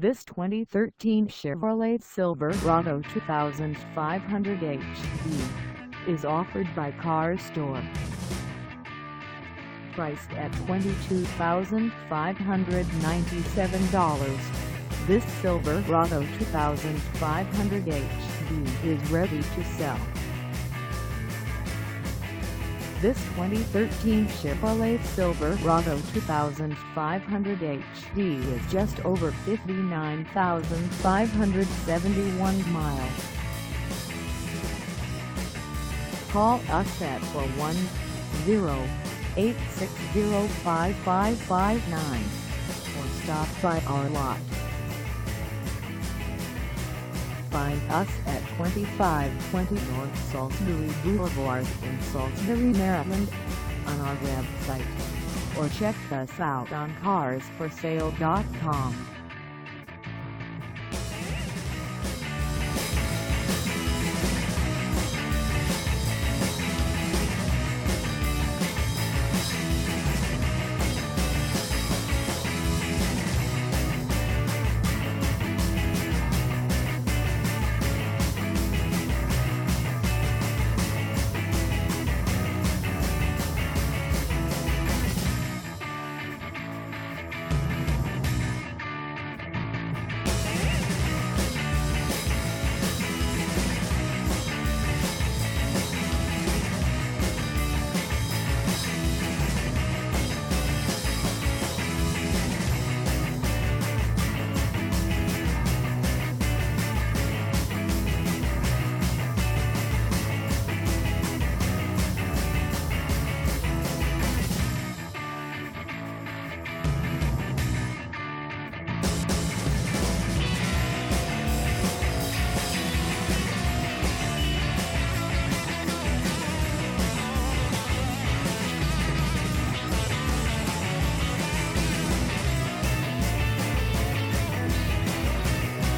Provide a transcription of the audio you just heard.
This 2013 Chevrolet Silverado 2500HD is offered by Car Store. Priced at $22,597, this Silverado 2500HD is ready to sell. This 2013 Chevrolet Silverado 2500HD is just over 59,571 miles. Call us at 410-860-5559 or stop by our lot. Find us at 2520 North Salisbury Blvd in Salisbury, Maryland, on our website, or check us out on carsforsale.com.